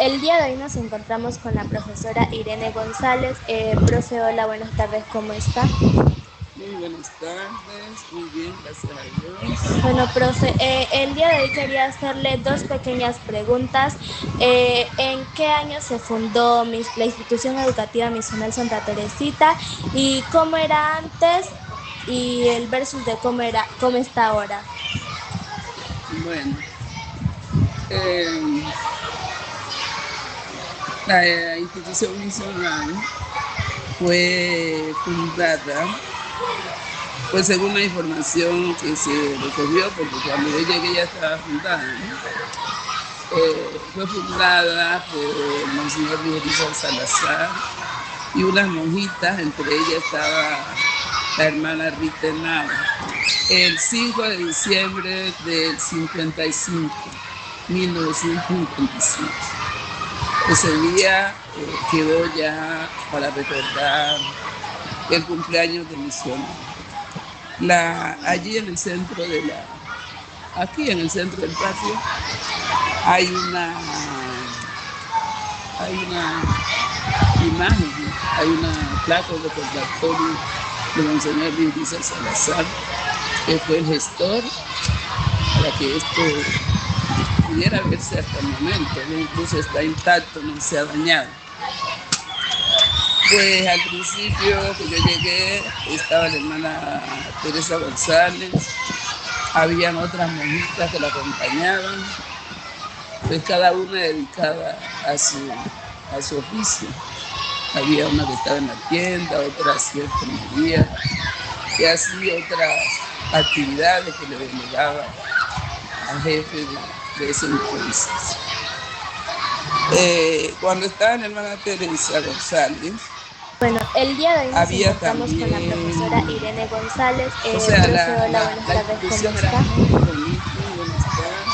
el día de hoy nos encontramos con la profesora Irene González. Profe, hola, buenas tardes, ¿cómo está? Muy buenas tardes, muy bien, gracias a Dios. Bueno, profe, el día de hoy quería hacerle dos pequeñas preguntas. ¿En qué año se fundó la institución educativa misional Santa Teresita? ¿Y cómo era antes? Y el versus de cómo está ahora. Bueno, eh, la institución misional fue fundada, pues según la información que se recogió, porque cuando yo llegué ya estaba fundada, ¿no? Fue fundada por Monseñor Vigorito Salazar y unas monjitas, entre ellas estaba la hermana Rita Henao, el 5 de diciembre del 55, 1955. Ese día quedó ya para recordar el cumpleaños de Misiones. Allí en el centro aquí en el centro del patio, hay una imagen, hay una placa de recordatorio de Monseñor Vigorito Salazar, que fue el gestor para que esto pudiera verse hasta el momento, ¿no? Incluso está intacto, no se ha dañado. Pues al principio que yo llegué estaba la hermana Teresa González, habían otras monjitas que la acompañaban, pues cada una dedicada a su oficio. Había una que estaba en la tienda, otra hacía enfermería y así otras actividades que le delegaba al jefe de ese entonces. Cuando estaba la hermana Teresa González, Bueno, el día de hoy nos había encontramos también, con la profesora Irene González. o sea, Profe, hola, buenas tardes, ¿cómo institución era está? muy bonita, buenas tardes,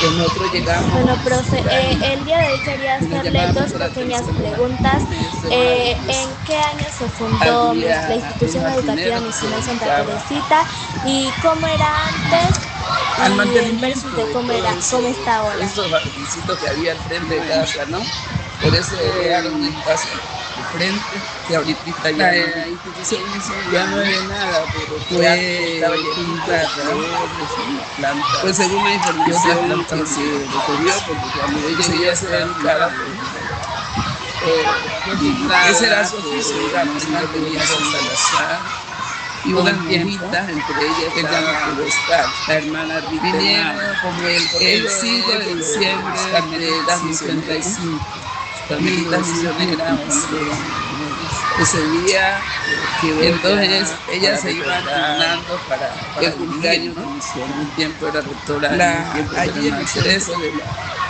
que nosotros llegamos Bueno, profe, por ahí, el día de hoy quería y nos hacerle llamábamos dos por la pequeñas atención de la preguntas. hermana. ¿En qué año se fundó la Había un institución educativa jardinero que se misional Santa dedicaba Teresita? ¿Y cómo era antes? al Y el versus mantenimiento de de todo eso, cómo está ahora. esos jardincitos que había al frente de cada salón. Por eso dejaron un espacio de frente, que ahorita ya la institución ya no es de nada, pero fue fundada, pues según la información que se recogió, porque cuando yo llegué ya se dedicaba, ese era su oficio, digamos, mantenía San Salazar y unas monjitas, entre ellas estaba la hermana Rita Henao, como el 5 de diciembre del 55. Carmelitas misioneras, ese día entonces ellas se iban turnando para el cumpleaños de Misión. Un tiempo era rectora, allí en el centro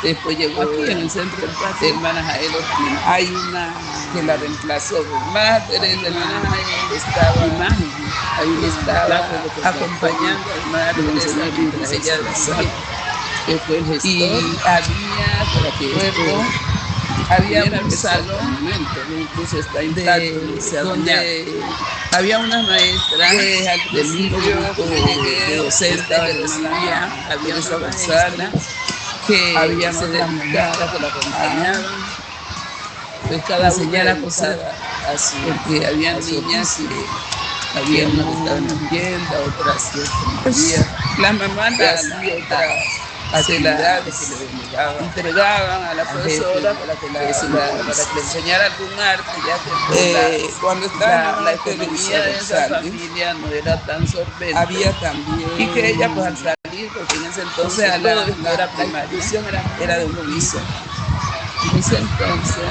después llegó aquí en el centro del patio, hermana Jael Ortiz. Hay una que la reemplazó, hermana Teresa, hermana Jael estaba imagen, ahí estaba acompañando a hermana Teresa mientras ella decía que fue el gestor, y había para que había un salón, incluso está intacto, donde había unas maestras del mismo grupo de docentes que recibía, había una González, que había otras monjitas que la acompañaban, pues cada una la cosa porque había niñas y había una que estaba en la tienda, otra hacía enfermería, las mamás hacían otras actividades que le entregaban a la profesora para que le enseñara algún arte, ya que cuando estaba la economía de esa familia no era tan solvente. Había también, y que ella pues al salir, porque en ese entonces la institución era de un piso. En ese entonces,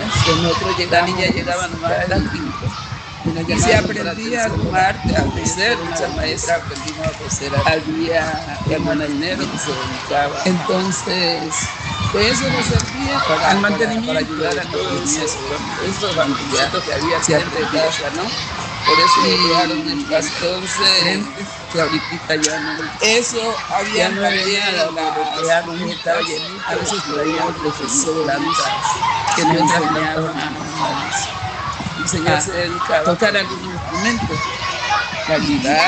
nosotros la niña llegaba nomás a las 5. Y se aprendía algún arte, a coser, muchas maestras aprendimos a coser. Había hermana Inero que se dedicaba. Entonces, pues eso nos servía al mantenimiento, para ayudar a todos esos familiares que había siempre de casa, ¿no? Por eso dejaron un espacio. Entonces, que ahorita ya no. Eso había no también, la monja estaba llenita. A veces traían profesoras que nos enseñaban el Señor se dedicaba a tocar algún instrumento.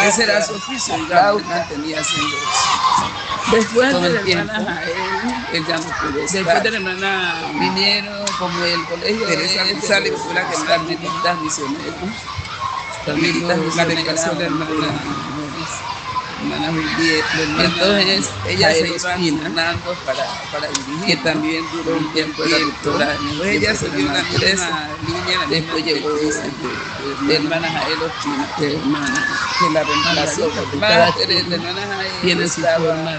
Ese era su oficio, digamos, mantenía haciendo eso. Después de la hermana Jael, él ya no pudo estar. Después de la hermana Vinieron como el colegio Teresa de González, fue la que más carmelitas misioneros. Carmelitas la misioneras, dedicación de hermana Julieta. Entonces ella se iba Ospina, turnando para dirigir, que también duró un tiempo, era doctora. Pues ella siguió la misma línea, la Después misma llegó directriz de hermana Jael Ospina, que la reemplazó. Porque Madre cada de quien la hermana Jael tiene su forma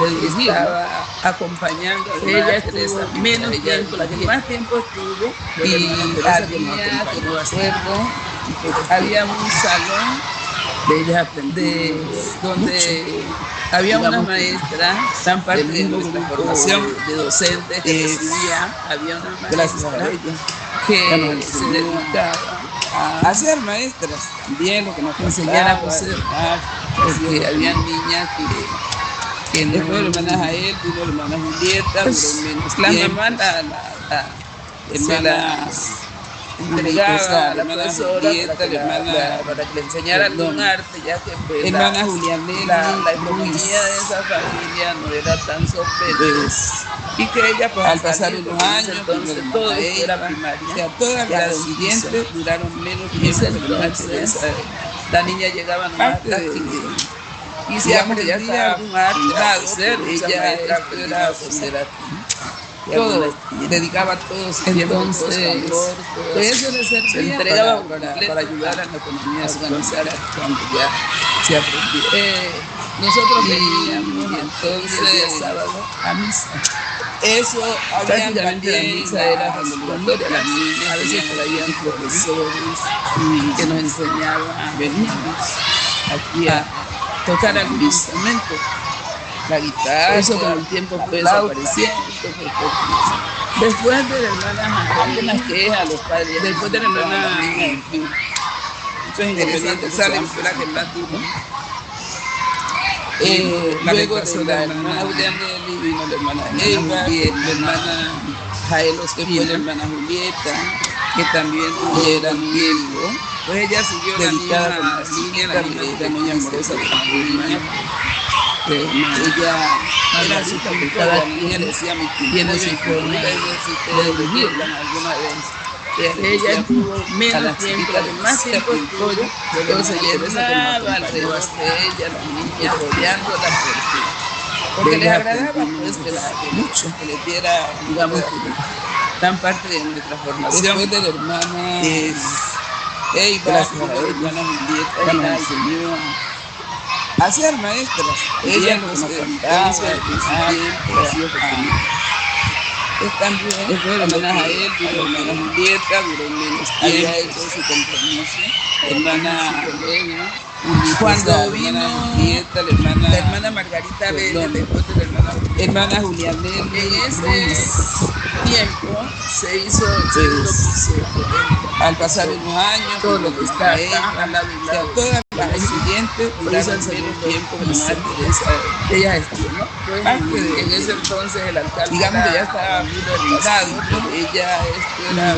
de dirigir. Estaba acompañando a ella Madre estuvo Teresa menos ella tiempo, la que dirigía. más tiempo estuvo, Y Teresa, que nos había, acompañó como bastante. recuerdo, había un salón De ellas aprendí donde había una digamos, maestra, tan parte del de mismo nuestra grupo formación de docentes que recibía, había una gracias a maestra ella. que nos se enseñó dedicaba a hacer maestras también, lo que nos enseñar a faltaba, coser, porque porque había niñas que no. después de la hermana Jael vino la hermana Julieta, duró menos La tiempo. mamá se hermana la entregaba a la hermana profesora Julieta, para que le enseñara algún arte, ya que pues, hermana Julianelli, la economía de esa familia no era tan solvente. Y que ella, pues, al pasar salir, unos porque en ese años, entonces todo era primaria. o sea, todas Ya las siguientes duraron menos En tiempo ese que la hermana entonces, Teresa. la niña llegaba nomás Parte hasta de- quinto. Y si digamos que ya aprendía estaba algún arte, a fundado, coser, pero esa ella maestra esto era aprendió a coser. todo, dedicaba todo su tiempo, todo su entonces, amor, pues eso le se servía entregaba para para ayudar a la economía a organizar. cuando ya se aprendió. Nosotros Y veníamos entonces el día sábado a misa. eso, había Prácticamente la también misa era obligatoria, las niñas a veces traían profesores que nos enseñaban veníamos aquí a a tocar algún instrumento. la guitarra, Eso con el tiempo fue la flauta. desapareciendo. Después de la hermana algunas quejas, los padres. Después de la hermana Muchos inconvenientes salen, salen fue la que más duró. Luego reemplazó de la hermana Julianelli vino la hermana Eva, Julieta, la hermana Jael Ospina, la hermana Julieta, que también tuvieron tiempo. Pues ella siguió Dedicada la con la misma línea, chiquita, la misma era muy amorosa con la niña. ella Era su cada niña le decía mi tiene su forma de vivir alguna vez. Ella estuvo a menos la tiempo, chiquita la que más tiempo estuvo, entonces llenaba alrededor de ella, la niña, rodeándola, porque les agradaba pues que les diera, digamos, tan parte de nuestra formación. Después de la hermana Eiva, gracias a la ella, hermana Julieta, ella ella nos enseñó a ser maestras. ella nos nos cantaba, cantaba, también después de la hermana Jael, la hermana Julieta duró menos había tiempo, hecho su compromiso. hermana Cuando la vino hermana Julieta, la hermana Margarita Vélez, después de la hermana Julianelli, en ese tiempo se hizo al pasar unos años, todo lo que está ella, acá, al lado y o sea, lado. todas las siguientes duraron Hizo el menos segundo tiempo que la madre piso. Teresa. Ella estudió, ¿no? Parte de- En ese entonces el alcalde digamos que ya era estaba muy Ramiro realizado, Castillo, ella era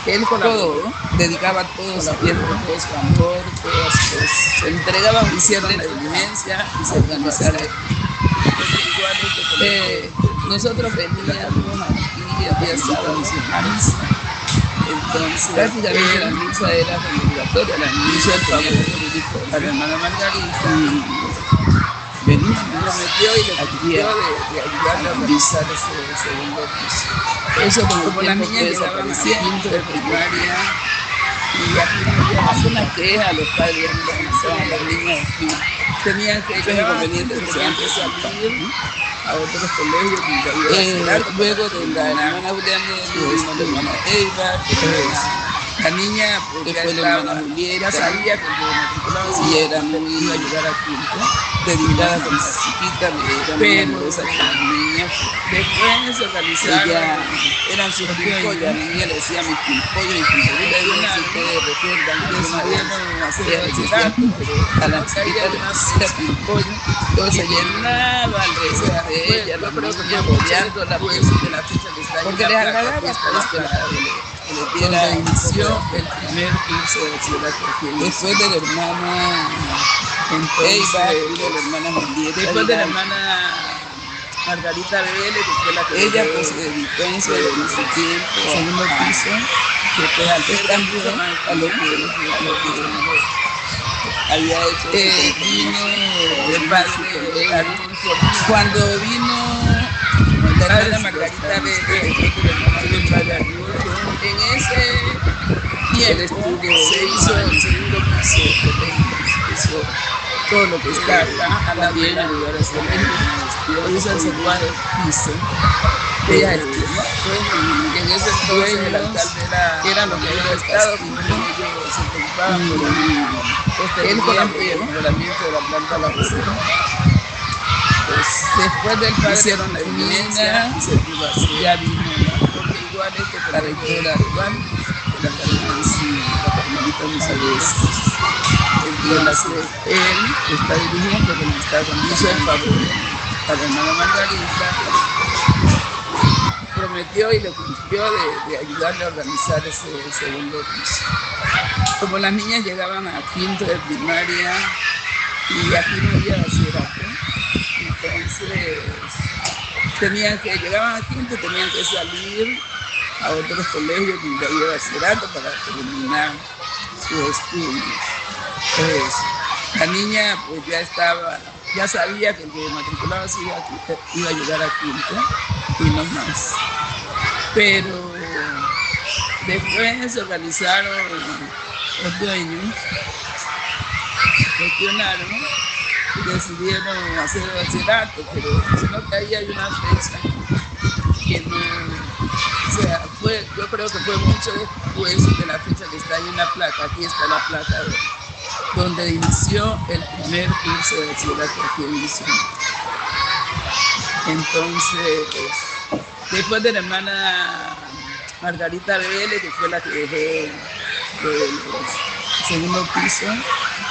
él todo, colaboró, dedicaba todo su tiempo, todo su amor, todas sus, se entregaba, hicieron la diligencia y se organizaron. Nosotros veníamos aquí el día sábado a misa. Entonces, prácticamente la misa era obligatoria, la misa el favor a la hermana Margarita. Venía, me prometió y le pidió de ayudarle a organizar ese segundo piso. Eso como la niña llegaba desapareciendo de primaria y aquí no había alguna queja, los padres no organizaban las niñas, tenían que inconvenientes que se han de salir a otros colegios luego de la hermana Julianelli vino la hermana Eiva, la niña porque fue la hermana Julieta, sabía que yo matriculaba y era muy iba a ayudar a tiempo, dedicada con la chiquita, pero esa niña después se organizaron, eran sus pimpollos, la niña le decía mis pimpollos y pimpollitas, y si ustedes recuerdan que subieron a hacer el pero a la chiquita le hacía pimpollo, entonces se llenaba alrededor de ella, los niños rodeándola, pues de la fecha que está porque les agradaba pues que le diera inició el primer curso de bachillerato. Después de la hermana Eiva, de la hermana Julieta, después de la hermana Margarita Vélez, que fue la que ella pues se dedicó en su tiempo segundo piso, que fue al cambió a lo que había hecho. Vino el padre Arnulfo. Cuando vino la hermana Margarita Vélez, el padre Arnulfo, en ese tiempo se hizo el segundo piso, eso, todo lo que está acá, a la bien ayudar a hacer hoy es el segundo piso. Ella en ese entonces el alcalde era lo que había estado, ellos se preocupaban por el sostenimiento y el mejoramiento de la planta La Reserva. Pues después del padre hicieron la iglesia, se pudo hacer, ya vino, porque igual es que la rectora igual, la Carmelita Misalés, él está dirigiendo, que me está dando el favor a la hermana Margarita, prometió y le cumplió de ayudarle a organizar ese segundo piso. Como las niñas llegaban a quinto de primaria y aquí no había bachillerato, entonces llegaban a quinto, tenían que salir a otros colegios donde había bachillerato para terminar sus estudios. Entonces, la niña pues ya sabía que el que matriculaba se iba a llegar a quinto y no más. Pero después se organizaron los dueños, gestionaron y decidieron hacer el bachillerato, pero sino que ahí hay una fecha que no, o sea, yo creo que fue mucho después de la fecha que está ahí en la placa. Aquí está la placa donde inició el primer curso de bachillerato aquí en Misiones. Entonces, después de la hermana Margarita Vélez, que fue la que dejó el segundo piso,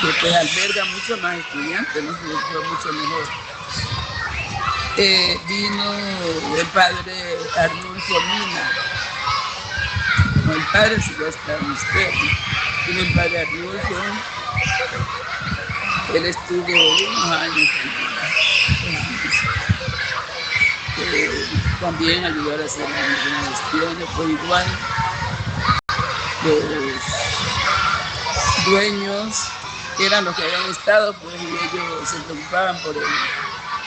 que pues alberga mucho más estudiantes, ¿no? Fue mucho mejor. Vino el padre Arnulfo Mina, no, el padre sí ya está en usted, vino el padre Arnulfo, él estuvo unos años también ayudar a hacer algunas gestiones, fue igual. Los dueños eran los que habían estado, pues y ellos se preocupaban por el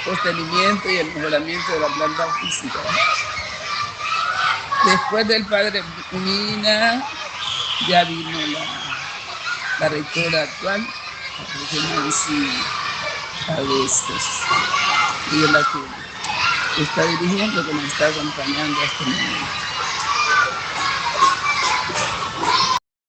sostenimiento y el mejoramiento de la planta física. Después del padre Mina, ya vino la rectora actual, la profesora Nancy Agustos, y es la que está dirigiendo, que nos está acompañando hasta el momento.